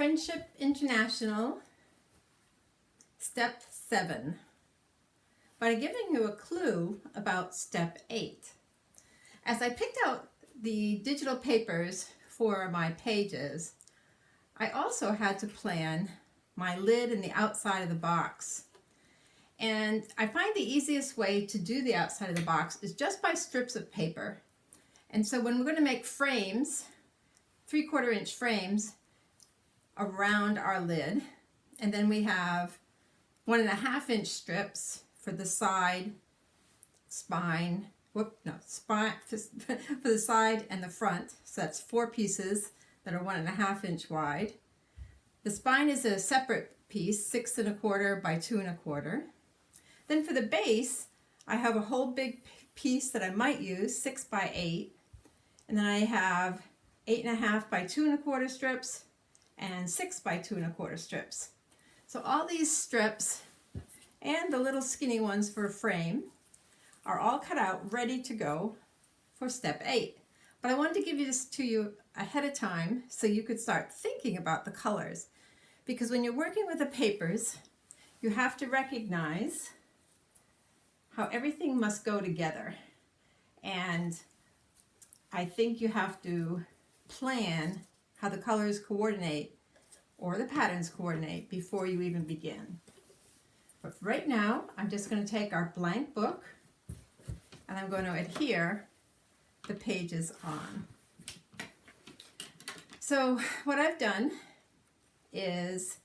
Friendship International, Step 7, by giving you a clue about Step 8. As I picked out the digital papers for my pages, I also had to plan my lid and the outside of the box. And I find the easiest way to do the outside of the box is just by strips of paper. And so when we're going to make frames, 3/4 inch frames around our lid, and then we have 1.5 inch strips for the side, spine, for the side and the front. So that's 4 pieces that are 1.5 inch wide. The spine is a separate piece, 6 1/4 by 2 1/4. Then for the base, I have a whole big piece that I might use, 6 by 8. And then I have 8.5 by 2 1/4 strips and 6 by 2 1/4 strips. So all these strips and the little skinny ones for a frame are all cut out, ready to go for Step 8. But I wanted to give this to you ahead of time so you could start thinking about the colors. Because when you're working with the papers, you have to recognize how everything must go together. And I think you have to plan how the colors coordinate or the patterns coordinate before you even begin. But right now, I'm just going to take our blank book and I'm going to adhere the pages on. So what I've done is,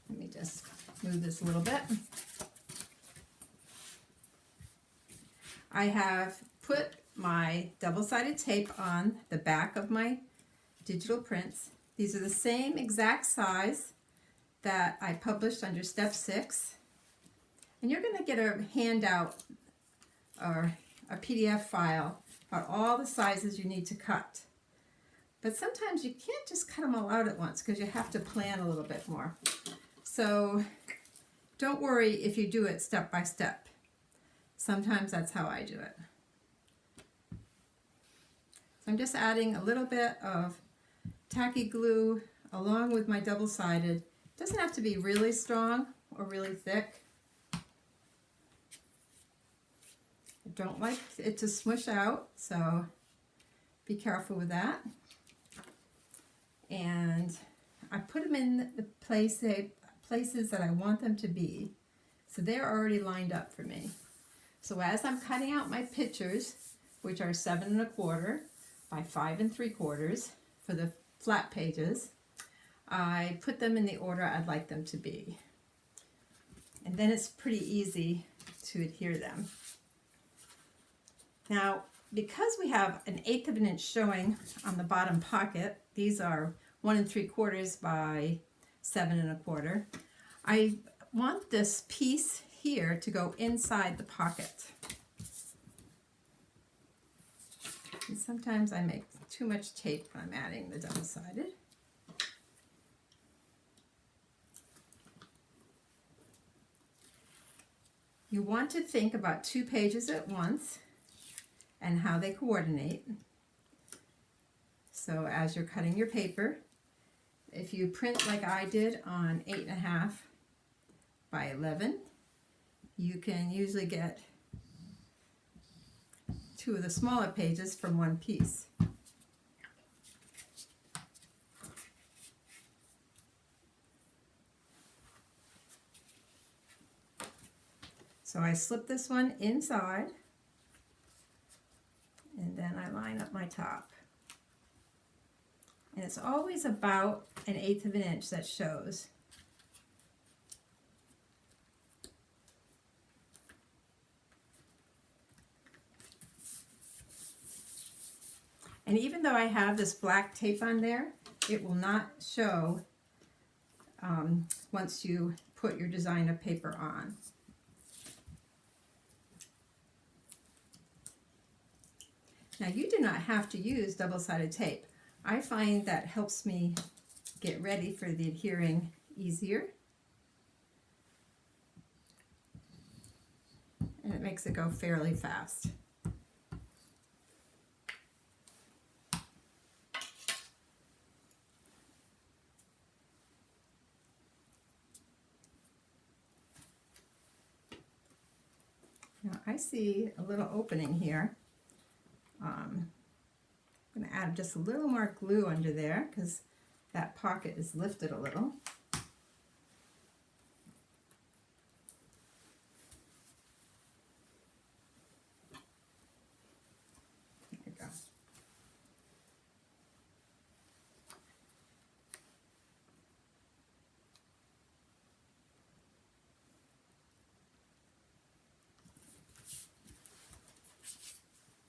let me just move this a little bit. I have put my double-sided tape on the back of my digital prints. These are the same exact size that I published under Step 6. And you're going to get a handout or a PDF file about all the sizes you need to cut. But sometimes you can't just cut them all out at once because you have to plan a little bit more. So don't worry if you do it step by step. Sometimes that's how I do it. So I'm just adding a little bit of tacky glue along with my double-sided. It doesn't have to be really strong or really thick. I don't like it to smush out, so be careful with that. And I put them in the places that I want them to be, so they're already lined up for me. So as I'm cutting out my pictures, which are 7 1/4 by 5 3/4 for the flat pages, I put them in the order I'd like them to be. And then it's pretty easy to adhere them. Now, because we have 1/8 of an inch showing on the bottom pocket, these are 1 3/4 by 7 1/4, I want this piece here to go inside the pocket. And sometimes I make too much tape when I'm adding the double-sided. You want to think about 2 pages at once and how they coordinate. So as you're cutting your paper, if you print like I did on 8.5 by 11, you can usually get 2 of the smaller pages from one piece. So I slip this one inside, and then I line up my top. And it's always about 1/8 of an inch that shows. And even though I have this black tape on there, it will not show once you put your designer paper on. Now you do not have to use double-sided tape. I find that helps me get ready for the adhering easier. And it makes it go fairly fast. I see a little opening here. I'm going to add just a little more glue under there because that pocket is lifted a little. There we go.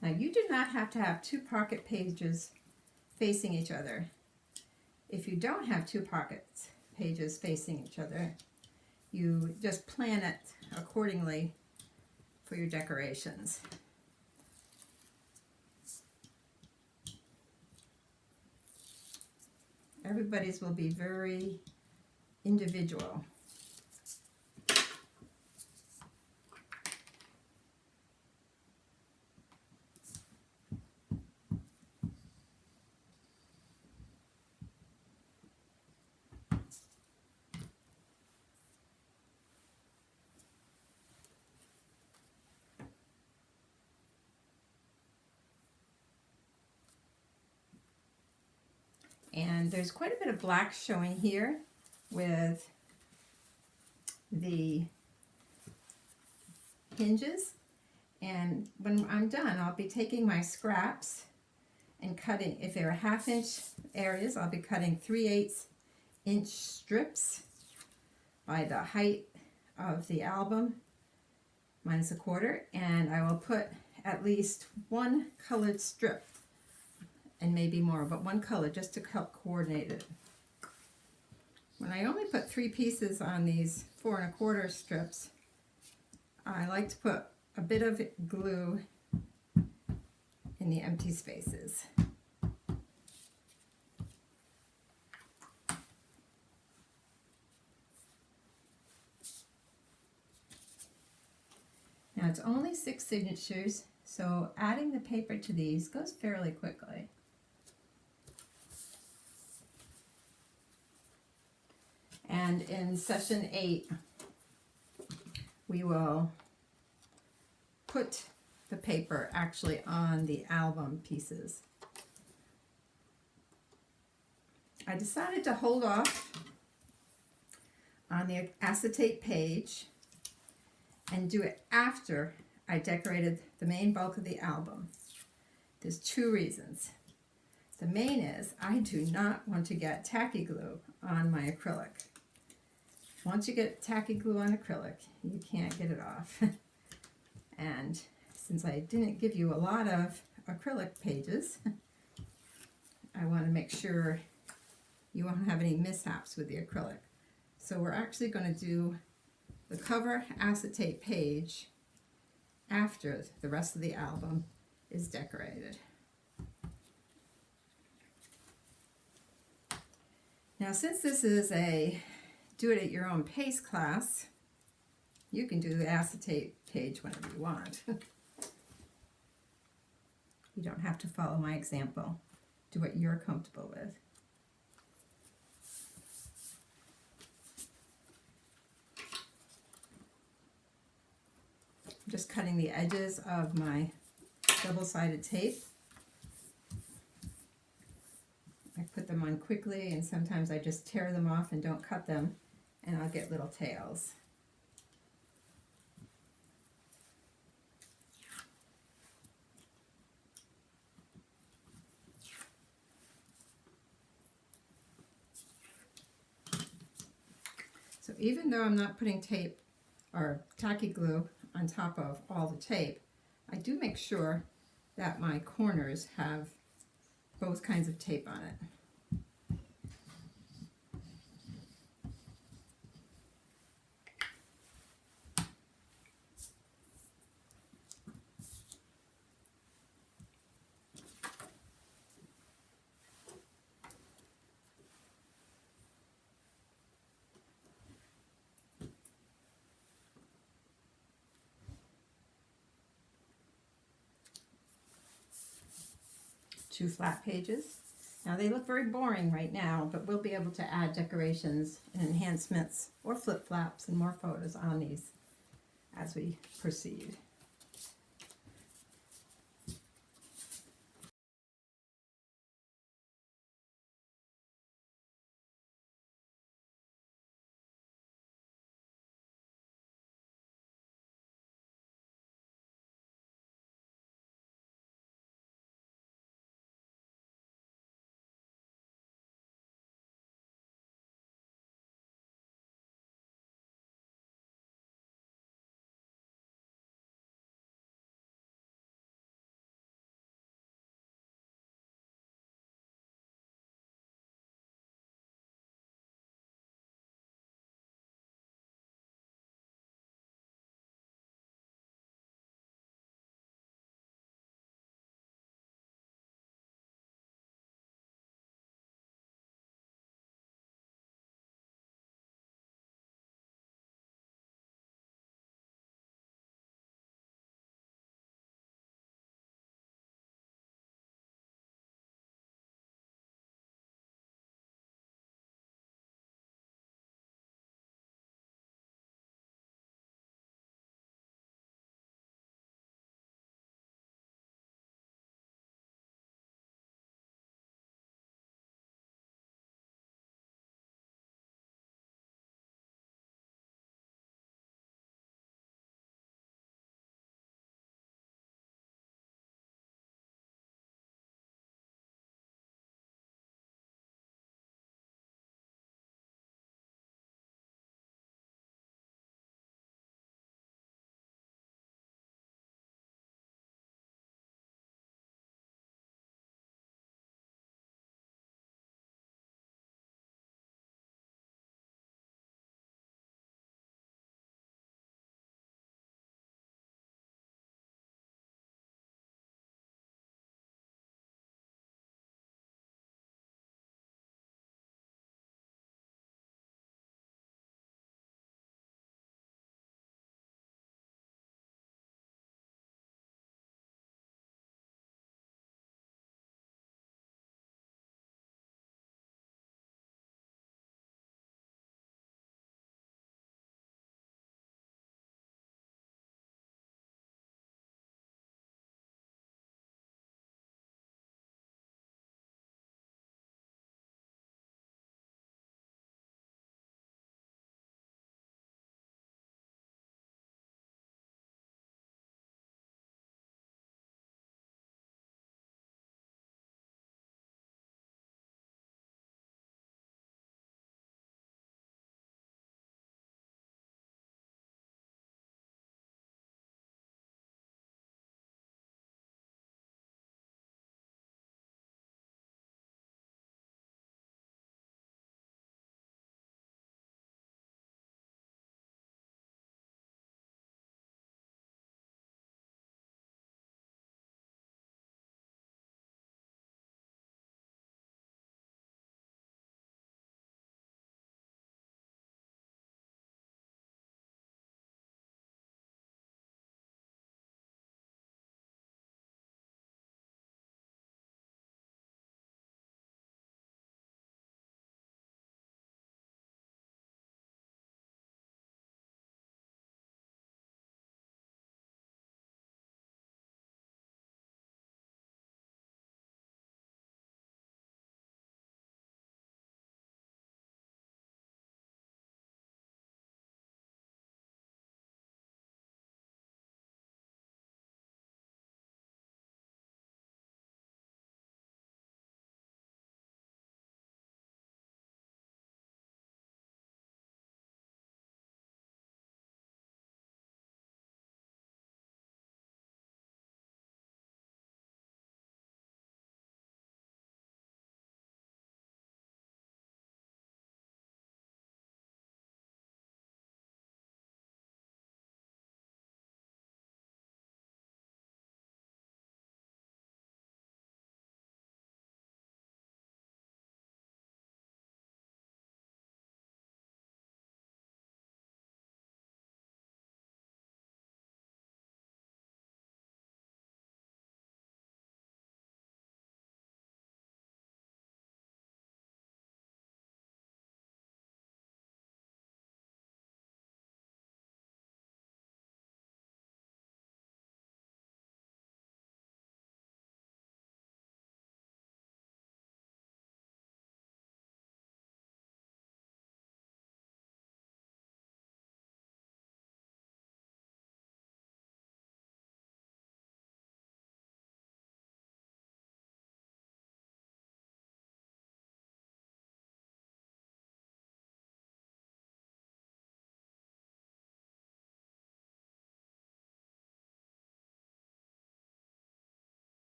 Now you do not have to have two pocket pages facing each other. If you don't have two pocket pages facing each other, you just plan it accordingly for your decorations. Everybody's will be very individual. And there's quite a bit of black showing here with the hinges. And when I'm done, I'll be taking my scraps and cutting, if they're 1/2 inch areas, I'll be cutting 3/8 inch strips by the height of the album minus 1/4, and I will put at least one colored strip, and maybe more, but one color just to help coordinate it. When I only put 3 pieces on these 4 1/4 strips, I like to put a bit of glue in the empty spaces. Now it's only 6 signatures, so adding the paper to these goes fairly quickly. And in session 8, we will put the paper actually on the album pieces. I decided to hold off on the acetate page and do it after I decorated the main bulk of the album. There's 2 reasons. The main is I do not want to get tacky glue on my acrylic. Once you get tacky glue on acrylic, you can't get it off. And since I didn't give you a lot of acrylic pages, I want to make sure you won't have any mishaps with the acrylic. So we're actually going to do the cover acetate page after the rest of the album is decorated. Now, since this is a do-it-at-your-own pace class, you can do the acetate page whenever you want. You don't have to follow my example. Do what you're comfortable with. I'm just cutting the edges of my double-sided tape. I put them on quickly, and sometimes I just tear them off and don't cut them, and I'll get little tails. So even though I'm not putting tape or tacky glue on top of all the tape, I do make sure that my corners have both kinds of tape on it. Two flat pages. Now they look very boring right now, but we'll be able to add decorations and enhancements or flip-flaps and more photos on these as we proceed.